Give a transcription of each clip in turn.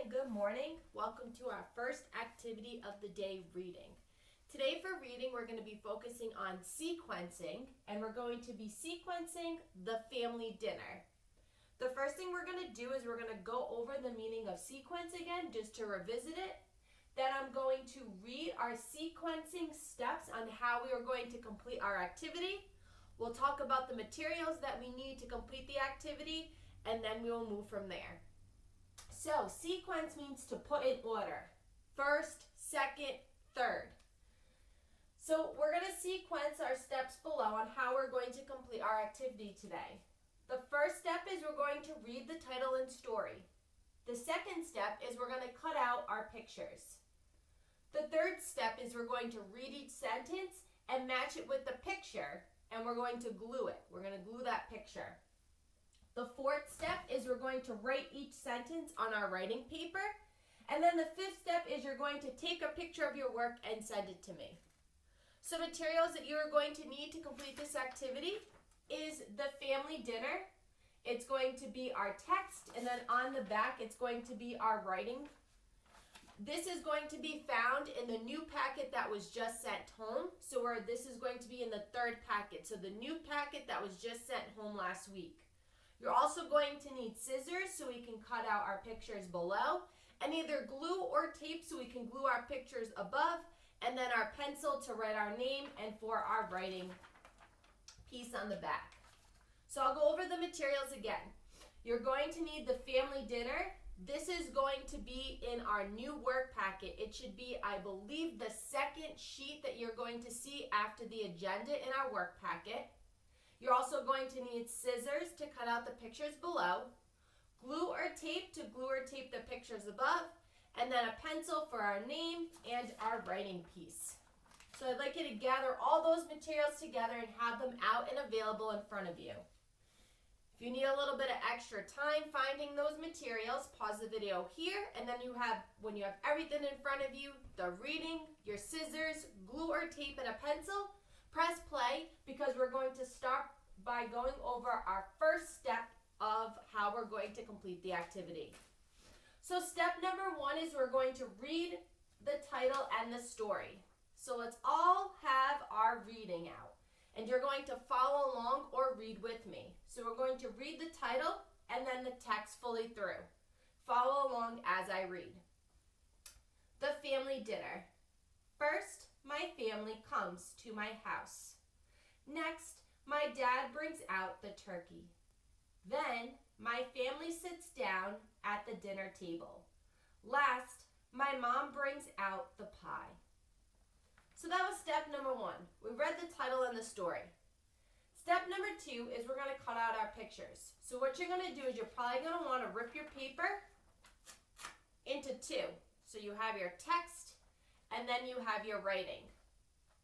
and good morning. Welcome to our first activity of the day, reading. Today for reading, we're going to be focusing on sequencing, and we're going to be sequencing the family dinner. The first thing we're going to do is we're going to go over the meaning of sequence again, just to revisit it. Then I'm going to read our sequencing steps on how we are going to complete our activity. We'll talk about the materials that we need to complete the activity, and then we will move from there. So, sequence means to put in order. First, second, third. So, we're going to sequence our steps below on how we're going to complete our activity today. The first step is we're going to read the title and story. The second step is we're going to cut out our pictures. The third step is we're going to read each sentence and match it with the picture, and we're going to glue it. We're going to glue that picture. The fourth step is we're going to write each sentence on our writing paper. And then the fifth step is you're going to take a picture of your work and send it to me. So materials that you are going to need to complete this activity is the family dinner. It's going to be our text, and then on the back it's going to be our writing. This is going to be found in the new packet that was just sent home. So this is going to be in the third packet. So the new packet that was just sent home last week. You're also going to need scissors so we can cut out our pictures below, and either glue or tape so we can glue our pictures above, and then our pencil to write our name and for our writing piece on the back. So I'll go over the materials again. You're going to need the family dinner. This is going to be in our new work packet. It should be, I believe, the second sheet that you're going to see after the agenda in our work packet. You're also going to need scissors to cut out the pictures below, glue or tape to glue or tape the pictures above, and then a pencil for our name and our writing piece. So I'd like you to gather all those materials together and have them out and available in front of you. If you need a little bit of extra time finding those materials, pause the video here, and then when you have everything in front of you, the reading, your scissors, glue or tape, and a pencil, press play, because we're going to start by going over our first step of how we're going to complete the activity. So step number 1 is we're going to read the title and the story. So let's all have our reading out. And you're going to follow along or read with me. So we're going to read the title and then the text fully through. Follow along as I read. The family dinner. First, my family comes to my house. Next, my dad brings out the turkey. Then, my family sits down at the dinner table. Last, my mom brings out the pie. So that was step number 1. We read the title and the story. Step number 2 is we're going to cut out our pictures. So what you're going to do is you're probably going to want to rip your paper into 2. So you have your text, and then you have your writing.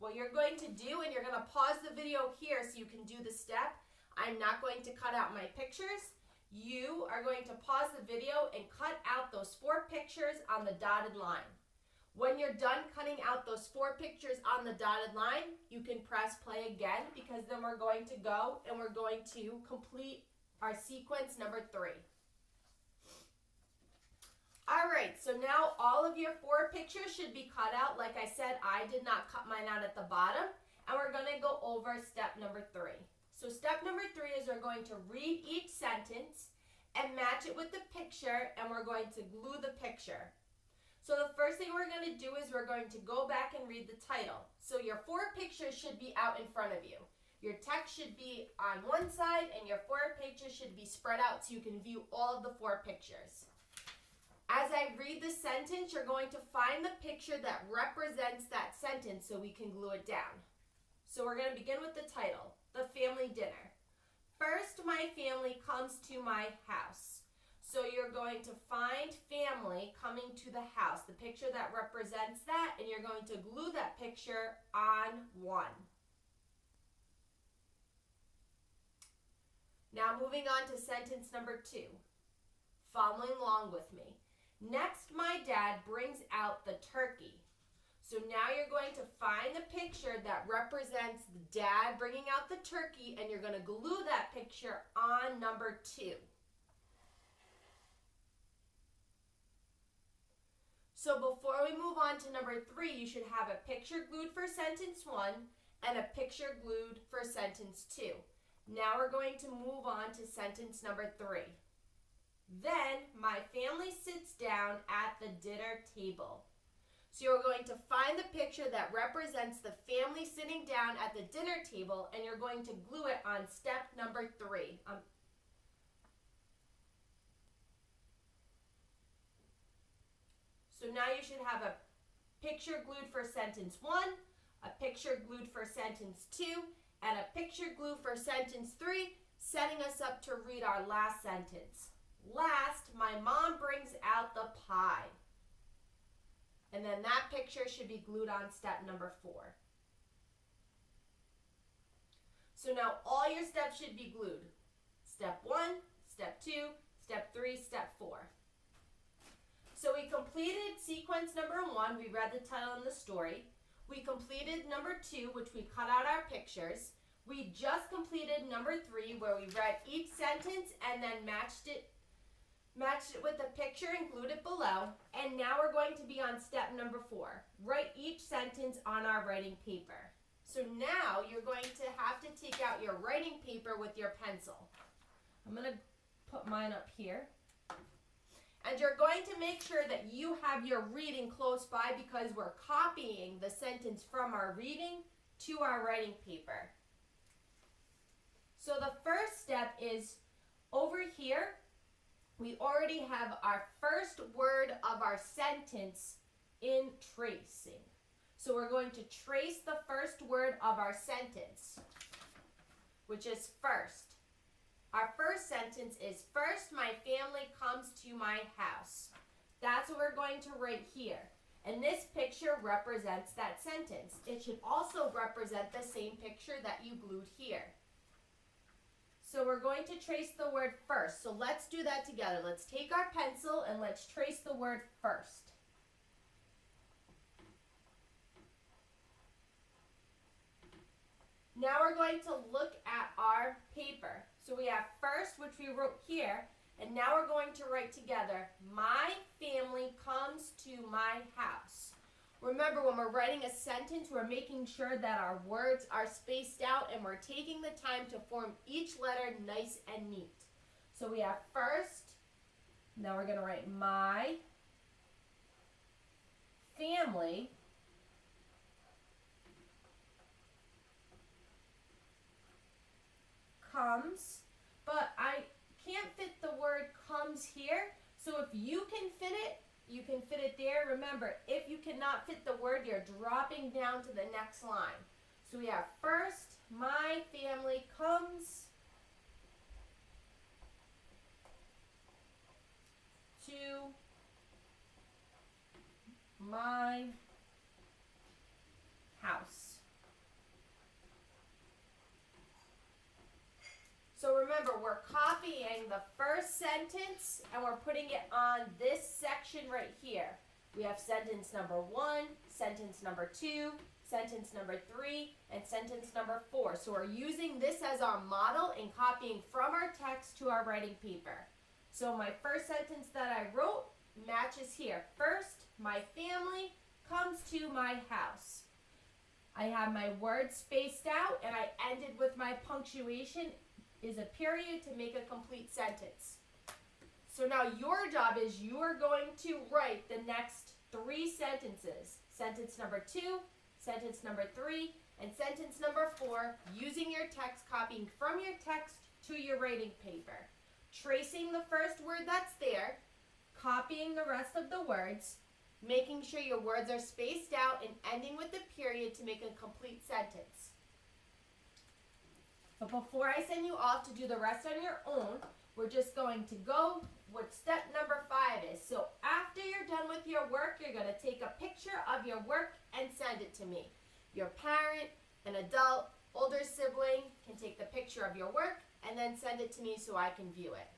What you're going to do, and you're going to pause the video here so you can do the step. I'm not going to cut out my pictures. You are going to pause the video and cut out those 4 pictures on the dotted line. When you're done cutting out those 4 pictures on the dotted line, you can press play again, because then we're going to go and we're going to complete our sequence number 3. Alright, so now all of your 4 pictures should be cut out. Like I said, I did not cut mine out at the bottom. And we're going to go over step number 3. So step number 3 is we're going to read each sentence and match it with the picture, and we're going to glue the picture. So the first thing we're going to do is we're going to go back and read the title. So your 4 pictures should be out in front of you. Your text should be on one side, and your 4 pictures should be spread out so you can view all of the 4 pictures. As I read the sentence, you're going to find the picture that represents that sentence so we can glue it down. So we're going to begin with the title, The Family Dinner. First, my family comes to my house. So you're going to find family coming to the house, the picture that represents that, and you're going to glue that picture on 1. Now moving on to sentence number 2. Following along with me. Next, my dad brings out the turkey. So now you're going to find the picture that represents the dad bringing out the turkey, and you're going to glue that picture on number 2. So before we move on to number 3, you should have a picture glued for sentence 1 and a picture glued for sentence 2. Now we're going to move on to sentence number 3. Then my family sits down at the dinner table. So you're going to find the picture that represents the family sitting down at the dinner table, and you're going to glue it on step number 3. So now you should have a picture glued for sentence 1, a picture glued for sentence 2, and a picture glued for sentence 3, setting us up to read our last sentence. Last, my mom brings out the pie. And then that picture should be glued on step number 4. So now all your steps should be glued. Step 1, step 2, step 3, step 4. So we completed sequence number 1. We read the title and the story. We completed number 2, which we cut out our pictures. We just completed number 3, where we read each sentence and then matched it with the picture and glued it below. And now we're going to be on step number 4. Write each sentence on our writing paper. So now you're going to have to take out your writing paper with your pencil. I'm going to put mine up here. And you're going to make sure that you have your reading close by, because we're copying the sentence from our reading to our writing paper. So the first step is over here. We already have our first word of our sentence in tracing. So we're going to trace the first word of our sentence, which is first. Our first sentence is, first my family comes to my house. That's what we're going to write here. And this picture represents that sentence. It should also represent the same picture that you glued here. So we're going to trace the word first. So let's do that together. Let's take our pencil and let's trace the word first. Now we're going to look at our paper. So we have first, which we wrote here, and now we're going to write together, my family comes to my house. Remember, when we're writing a sentence, we're making sure that our words are spaced out and we're taking the time to form each letter nice and neat. So we have first, now we're going to write my family comes, but I can't fit the word comes here. So if you can fit it, you can fit it there. Remember, if you cannot fit the word, you're dropping down to the next line. So we have first, my family comes to my house. So remember, we're copying the first sentence and we're putting it on this section right here. We have sentence number 1, sentence number 2, sentence number 3, and sentence number 4. So we're using this as our model and copying from our text to our writing paper. So my first sentence that I wrote matches here. First, my family comes to my house. I have my words spaced out and I ended with my punctuation is a period to make a complete sentence. So now your job is you are going to write the next 3 sentences. Sentence number 2, sentence number 3, and sentence number 4 using your text, copying from your text to your writing paper. Tracing the first word that's there, copying the rest of the words, making sure your words are spaced out, and ending with the period to make a complete sentence. But before I send you off to do the rest on your own, we're just going to go what step number 5 is. So after you're done with your work, you're going to take a picture of your work and send it to me. Your parent, an adult, older sibling can take the picture of your work and then send it to me so I can view it.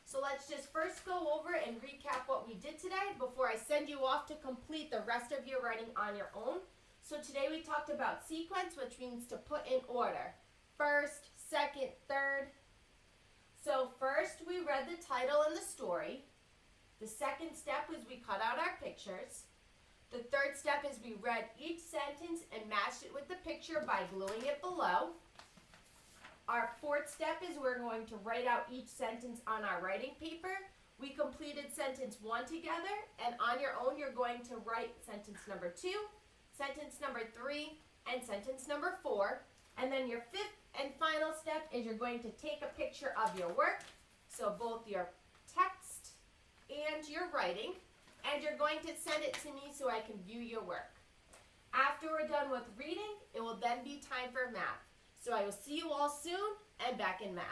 So let's just first go over and recap what we did today before I send you off to complete the rest of your writing on your own. So today we talked about sequence, which means to put in order. First, second, third. So first we read the title and the story. The second step was we cut out our pictures. The third step is we read each sentence and matched it with the picture by gluing it below. Our fourth step is we're going to write out each sentence on our writing paper. We completed sentence 1 together, and on your own you're going to write sentence number 2, sentence number 3, and sentence number 4. And then your fifth and final step is you're going to take a picture of your work, so both your text and your writing, and you're going to send it to me so I can view your work. After we're done with reading, it will then be time for math. So I will see you all soon and back in math.